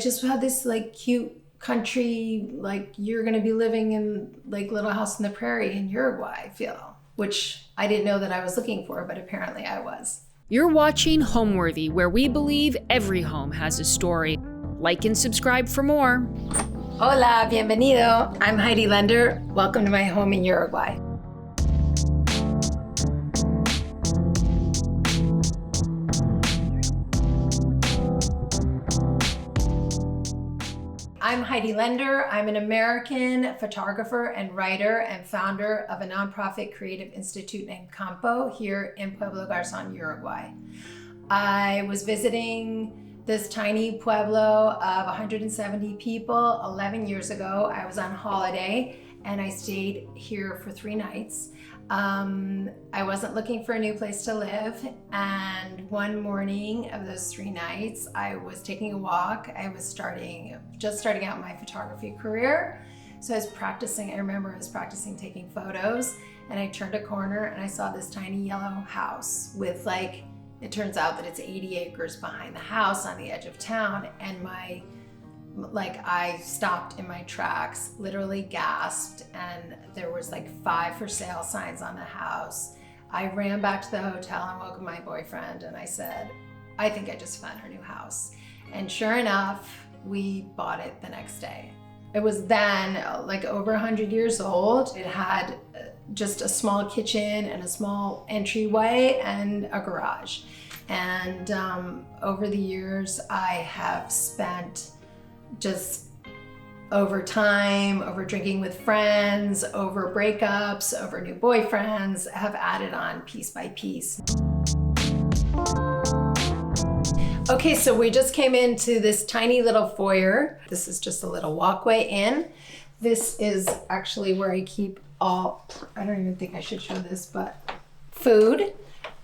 just had this like cute country, like you're gonna be living in like little house in the prairie in Uruguay feel, which I didn't know that I was looking for, but apparently I was. You're watching Homeworthy, where we believe every home has a story. Like and subscribe for more. Hola, bienvenido. I'm Heidi Lender. Welcome to my home in Uruguay. I'm Heidi Lender. I'm an American photographer and writer and founder of a nonprofit creative institute named CAMPO here in Pueblo Garzón, Uruguay. I was visiting this tiny pueblo of 170 people 11 years ago. I was on holiday and I stayed here for 3 nights. I wasn't looking for a new place to live, and one morning of those 3 nights, I was taking a walk. I was just starting out my photography career. So I was practicing, I remember I was practicing taking photos, and I turned a corner and I saw this tiny yellow house with it turns out that it's 80 acres behind the house on the edge of town, and I stopped in my tracks, literally gasped, and there was 5 for sale signs on the house. I ran back to the hotel and woke up my boyfriend and I said, I think I just found our new house. And sure enough, we bought it the next day. It was then over 100 years old. It had just a small kitchen and a small entryway and a garage. And over the years, I have spent just over time, over drinking with friends, over breakups, over new boyfriends, have added on piece by piece. Okay, so we just came into this tiny little foyer. This is just a little walkway in. This is actually where I keep I don't even think I should show this, but food.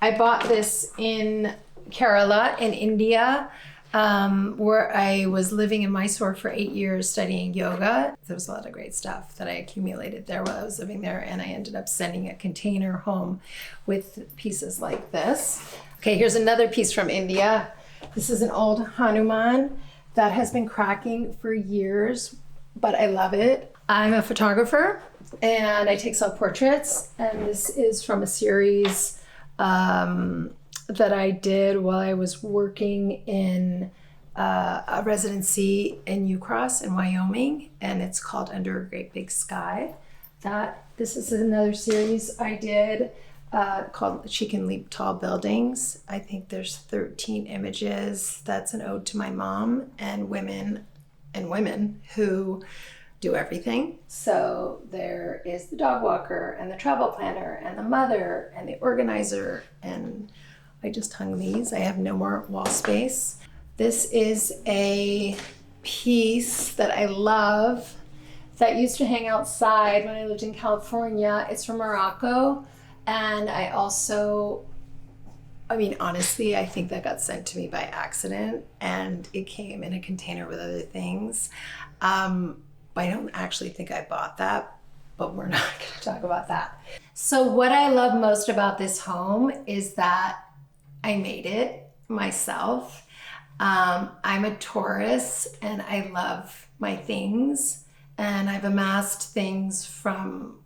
I bought this in Kerala in India, where I was living in Mysore for 8 years studying yoga. There was a lot of great stuff that I accumulated there while I was living there, and I ended up sending a container home with pieces like this. Okay, here's another piece from India. This is an old Hanuman that has been cracking for years, but I love it. I'm a photographer and I take self-portraits, and this is from a series that I did while I was working in a residency in Ucross in Wyoming, and it's called Under a Great Big Sky. This is another series I did called She Can Leap Tall Buildings. I think there's 13 images. That's an ode to my mom and women who do everything. So there is the dog walker and the travel planner and the mother and the organizer, and I just hung these. I have no more wall space. This is a piece that I love that used to hang outside when I lived in California. It's from Morocco, and honestly, I think that got sent to me by accident, and it came in a container with other things. I don't actually think I bought that, but we're not going to talk about that. So what I love most about this home is that I made it myself. I'm a Taurus and I love my things, and I've amassed things from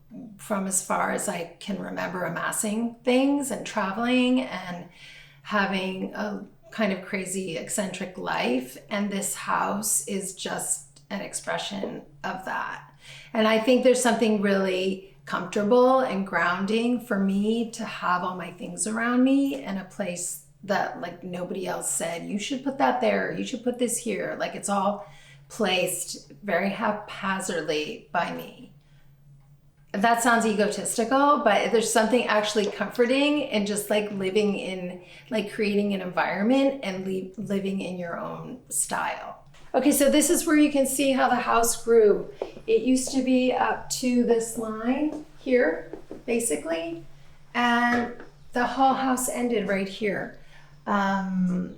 as far as I can remember amassing things and traveling and having a kind of crazy eccentric life, and this house is just an expression of that. And I think there's something really comfortable and grounding for me to have all my things around me in a place that nobody else said, you should put that there, you should put this here. It's all placed very haphazardly by me. That sounds egotistical, but there's something actually comforting in just living in, creating an environment and living in your own style. Okay, so this is where you can see how the house grew. It used to be up to this line here, basically, and the whole house ended right here. And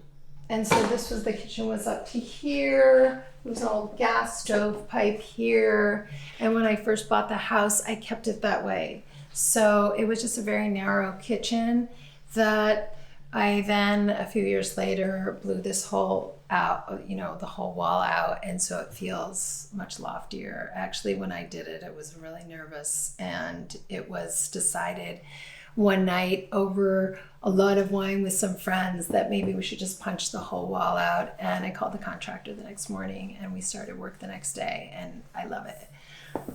so the kitchen was up to here. There was an old gas stove pipe here. And when I first bought the house, I kept it that way. So it was just a very narrow kitchen that I then, a few years later, blew this whole out, the whole wall out. And so it feels much loftier. Actually, when I did it, I was really nervous, and it was decided one night over a lot of wine with some friends that maybe we should just punch the whole wall out. And I called the contractor the next morning, and we started work the next day, and I love it.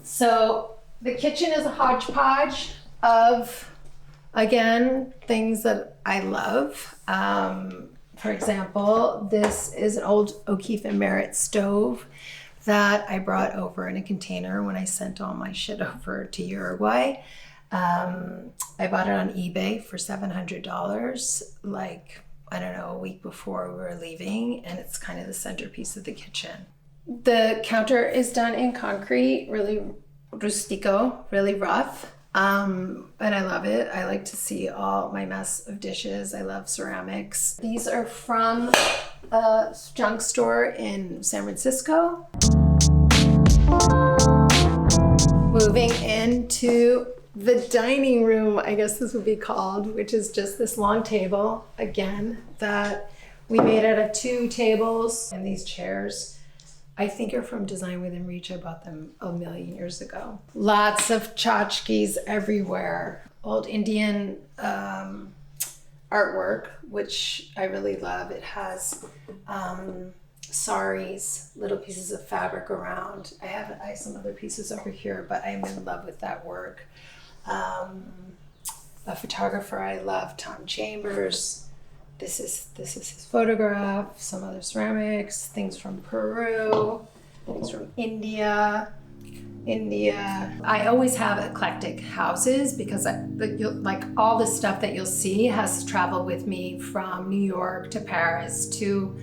So the kitchen is a hodgepodge of, again, things that I love. For example, this is an old O'Keefe and Merritt stove that I brought over in a container when I sent all my shit over to Uruguay. I bought it on eBay for $700, a week before we were leaving, and it's kind of the centerpiece of the kitchen. The counter is done in concrete, really rustico, really rough. And I love it. I like to see all my mess of dishes. I love ceramics. These are from a junk store in San Francisco. Moving into the dining room, I guess this would be called, which is just this long table, again, that we made out of 2 tables, and these chairs I think are from Design Within Reach. I bought them a million years ago. Lots of tchotchkes everywhere. Old Indian artwork, which I really love. It has saris, little pieces of fabric around. I have some other pieces over here, but I'm in love with that work. A photographer I love, Tom Chambers. This is his photograph, some other ceramics, things from Peru, things from India. I always have eclectic houses because all the stuff that you'll see has traveled with me from New York to Paris to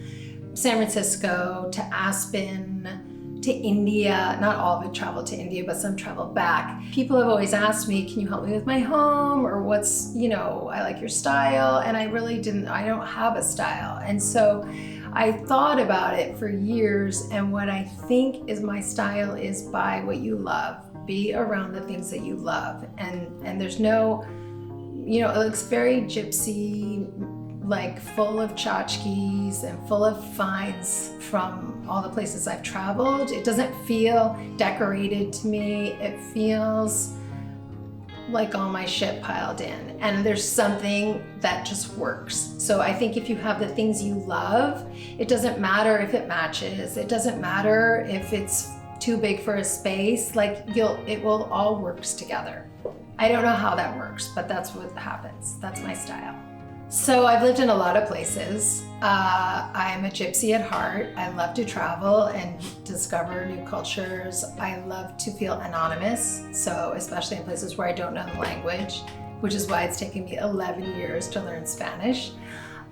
San Francisco to Aspen to India. Not all of it traveled to India, but some traveled back. People have always asked me, can you help me with my home? Or what's, I like your style. And I don't have a style. And so I thought about it for years. And what I think is my style is buy what you love. Be around the things that you love. And there's no, it looks very gypsy, full of tchotchkes and full of finds from all the places I've traveled. It doesn't feel decorated to me. It feels like all my shit piled in, and there's something that just works. So I think if you have the things you love, it doesn't matter if it matches. It doesn't matter if it's too big for a space. It will all works together. I don't know how that works, but that's what happens. That's my style. So I've lived in a lot of places. I'm a gypsy at heart. I love to travel and discover new cultures. I love to feel anonymous, so especially in places where I don't know the language, which is why it's taken me 11 years to learn Spanish.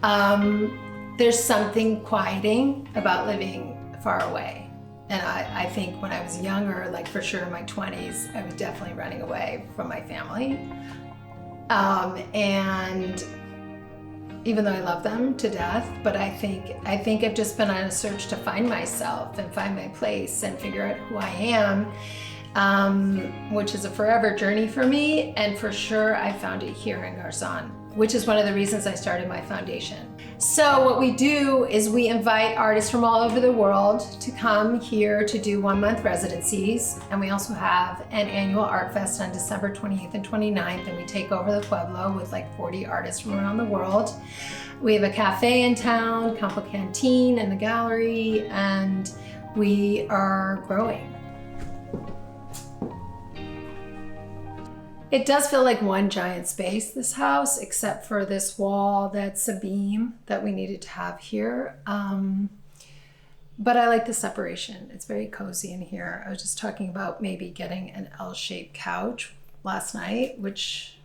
There's something quieting about living far away. And I think when I was younger, for sure in my 20s, I was definitely running away from my family. And even though I love them to death, but I think I've just been on a search to find myself and find my place and figure out who I am, which is a forever journey for me. And for sure, I found it here in Garzón, which is one of the reasons I started my foundation. So what we do is we invite artists from all over the world to come here to do 1-month residencies. And we also have an annual art fest on December 28th and 29th. And we take over the Pueblo with 40 artists from around the world. We have a cafe in town, CAMPO Canteen, and a gallery, and we are growing. It does feel like one giant space, this house, except for this wall that's a beam that we needed to have here. But I like the separation. It's very cozy in here. I was just talking about maybe getting an L-shaped couch last night, which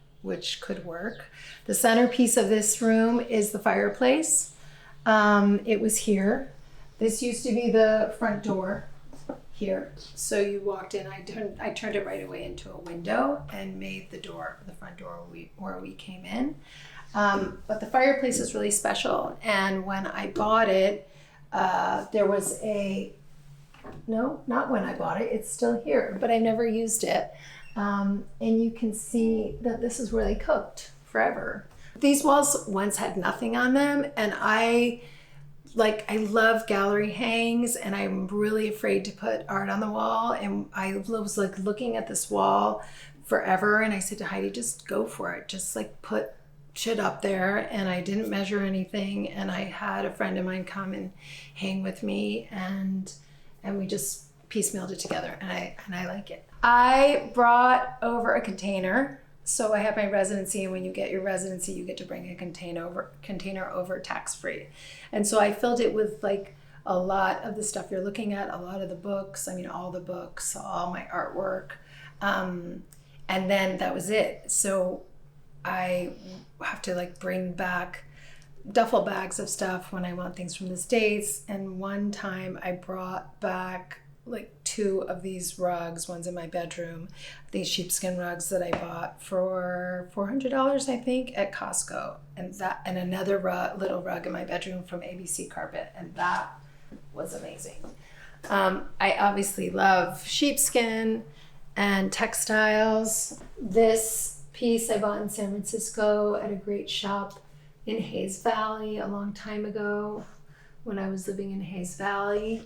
could work. The centerpiece of this room is the fireplace. It was here. This used to be the front door here. So you walked in, I turned it right away into a window and made the front door where we came in. But the fireplace is really special. And when I bought it, there was not when I bought it, it's still here, but I never used it. And you can see that this is where they cooked forever. These walls once had nothing on them, and I like, I love gallery hangs, and I'm really afraid to put art on the wall. And I was like looking at this wall forever, and I said to Heidi, just go for it. Just like put shit up there. And I didn't measure anything. And I had a friend of mine come and hang with me, and we just piecemealed it together, and I like it. I brought over a container. So I have my residency, and when you get your residency, you get to bring a container over tax-free. And so I filled it with like a lot of the stuff you're looking at, a lot of the books, I mean, all the books, all my artwork. And then that was it. So I have to like bring back duffel bags of stuff when I want things from the States. And one time I brought back like 2 of these rugs. One's in my bedroom, these sheepskin rugs that I bought for $400, I think, at Costco, and another little rug in my bedroom from ABC Carpet, and that was amazing. I obviously love sheepskin and textiles. This piece I bought in San Francisco at a great shop in Hayes Valley a long time ago when I was living in Hayes Valley.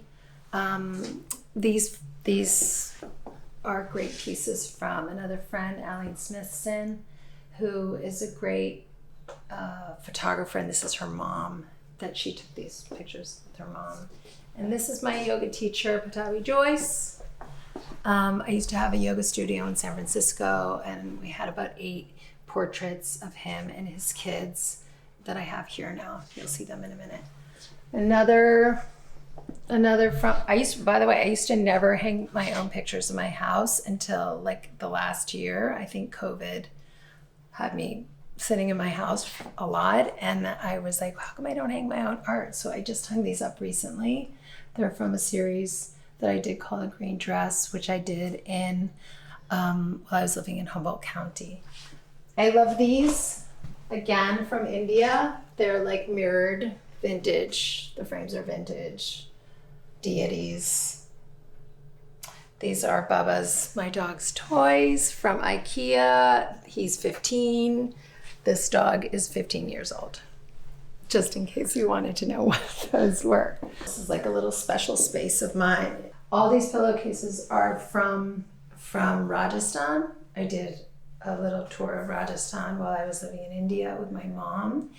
These are great pieces from another friend, Aline Smithson, who is a great photographer, and this is her mom, that she took these pictures with her mom. And this is my yoga teacher, Patavi Joyce. I used to have a yoga studio in San Francisco, and we had about 8 portraits of him and his kids that I have here now. You'll see them in a minute. Another from, I used to never hang my own pictures in my house until like the last year. I think COVID had me sitting in my house a lot, and I was like, how come I don't hang my own art? So I just hung these up recently. They're from a series that I did called A Green Dress, which I did in while I was living in Humboldt County. I love these, again, from India. They're like mirrored vintage. The frames are vintage. Deities. These are Bubba's, my dog's toys from IKEA. He's 15. This dog is 15 years old, just in case you wanted to know what those were. This is like a little special space of mine. All these pillowcases are from Rajasthan. I did a little tour of Rajasthan while I was living in India with my mom,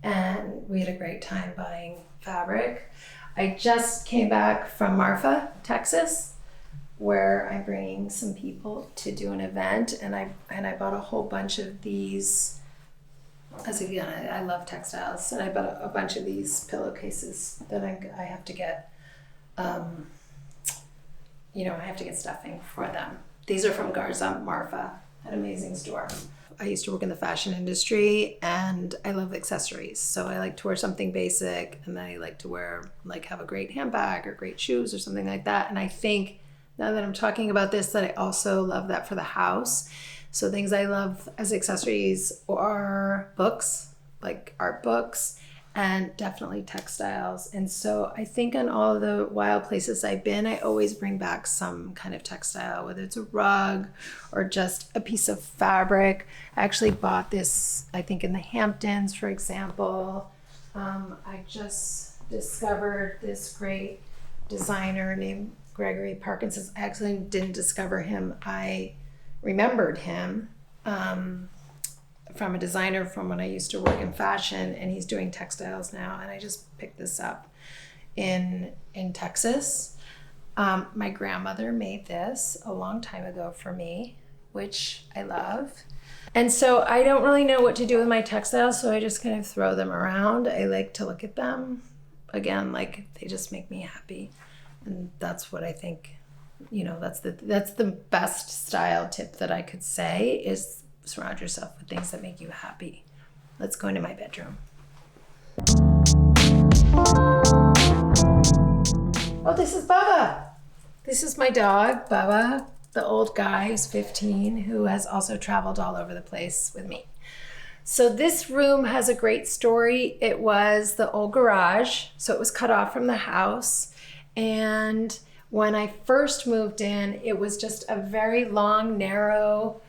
and we had a great time buying fabric. I just came back from Marfa, Texas, where I'm bringing some people to do an event, and I bought a whole bunch of these. As again, I love textiles, and I bought a bunch of these pillowcases that I have to get. I have to get stuffing for them. These are from Garzón, Marfa, an amazing store. I used to work in the fashion industry, and I love accessories. So I like to wear something basic, and then I like to have a great handbag or great shoes or something like that. And I think now that I'm talking about this, that I also love that for the house. So things I love as accessories are books, like art books, and definitely textiles. And so I think on all of the wild places I've been, I always bring back some kind of textile, whether it's a rug or just a piece of fabric. I actually bought this, I think in the Hamptons, for example. I just discovered this great designer named Gregory Parkinson. I actually didn't discover him. I remembered him from a designer from when I used to work in fashion, and he's doing textiles now, and I just picked this up in Texas. My grandmother made this a long time ago for me, which I love. And so I don't really know what to do with my textiles, so I just kind of throw them around. I like to look at them. Again, like they just make me happy. And that's what I think, that's the best style tip that I could say is surround yourself with things that make you happy. Let's go into my bedroom. Oh, this is Bubba. This is my dog, Bubba, the old guy who's 15, who has also traveled all over the place with me. So this room has a great story. It was the old garage, so it was cut off from the house. And when I first moved in, it was just a very long, narrow,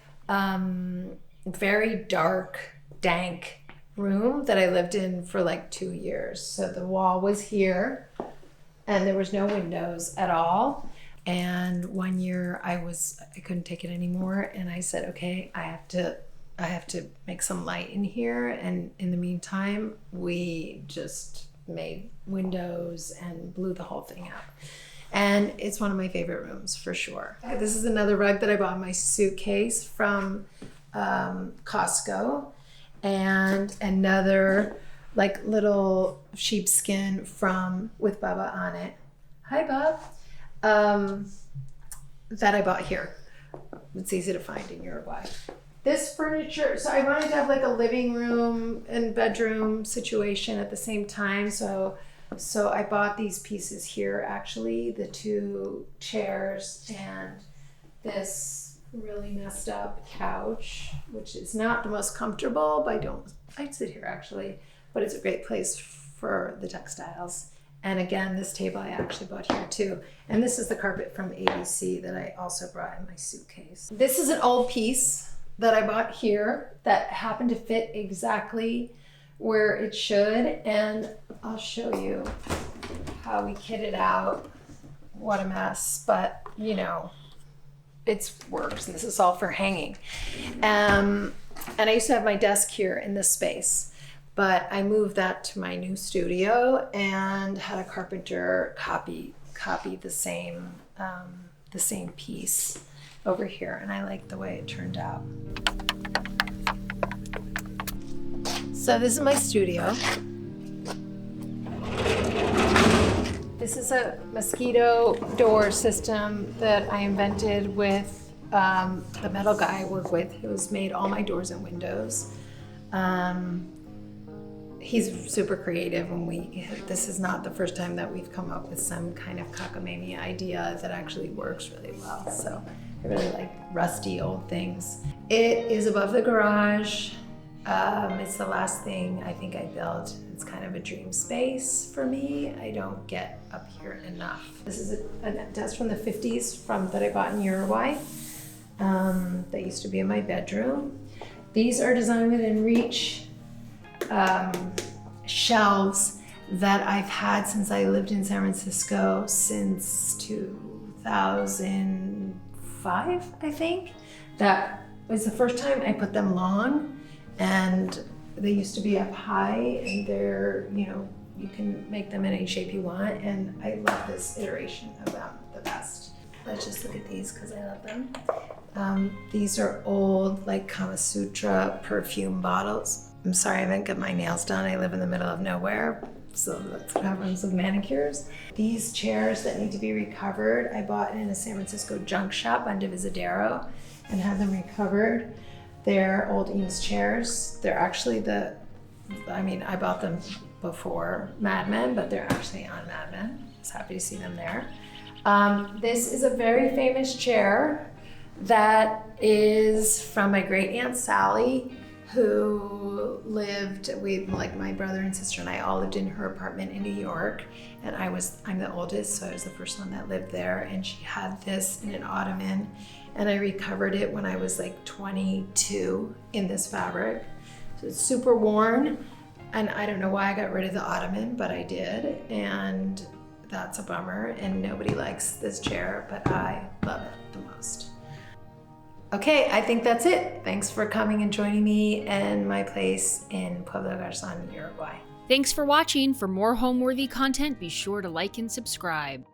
very dark, dank room that I lived in for like 2 years. So the wall was here and there was no windows at all. And one year I couldn't take it anymore. And I said, okay, I have to make some light in here. And in the meantime, we just made windows and blew the whole thing out. And it's one of my favorite rooms for sure. This is another rug that I bought in my suitcase from Costco, and another like little sheepskin with Bubba on it. Hi, Bub. That I bought here. It's easy to find in Uruguay. This furniture, so I wanted to have like a living room and bedroom situation at the same time. So I bought these pieces here, actually, the 2 chairs and this really messed up couch, which is not the most comfortable, but I'd sit here actually, but it's a great place for the textiles. And again, this table I actually bought here too. And this is the carpet from ABC that I also brought in my suitcase. This is an old piece that I bought here that happened to fit exactly where it should. And I'll show you how we kitted out. What a mess, but you know, it works. And this is all for hanging. And I used to have my desk here in this space, but I moved that to my new studio and had a carpenter copy the same piece over here, and I like the way it turned out. So this is my studio. This is a Mosquito door system that I invented with the metal guy I work with, who's made all my doors and windows. He's super creative, and this is not the first time that we've come up with some kind of cockamamie idea that actually works really well. So I really like rusty old things. It is above the garage. It's the last thing I think I built. It's kind of a dream space for me. I don't get up here enough. This is a desk from the 50s that I bought in Uruguay. That used to be in my bedroom. These are designed within reach shelves that I've had since I lived in San Francisco since 2005, I think. That was the first time I put them long, and they used to be up high, and they're, you can make them in any shape you want, and I love this iteration of them the best. Let's just look at these because I love them. These are old, like Kama Sutra perfume bottles. I'm sorry, I haven't got my nails done. I live in the middle of nowhere, so that's what happens with manicures. These chairs that need to be recovered, I bought in a San Francisco junk shop on Divisadero and had them recovered. They're old Eames chairs. They're actually I bought them before Mad Men, but they're actually on Mad Men. I was happy to see them there. This is a very famous chair that is from my great aunt Sally, who like my brother and sister and I all lived in her apartment in New York, and I'm the oldest, so I was the first one that lived there, and she had this in an ottoman, and I recovered it when I was like 22 in this fabric. So it's super worn, and I don't know why I got rid of the ottoman, but I did, and that's a bummer, and nobody likes this chair, but I love it the most. Okay, I think that's it. Thanks for coming and joining me in my place in Pueblo Garzón, Uruguay. Thanks for watching. For more home-worthy content, be sure to like and subscribe.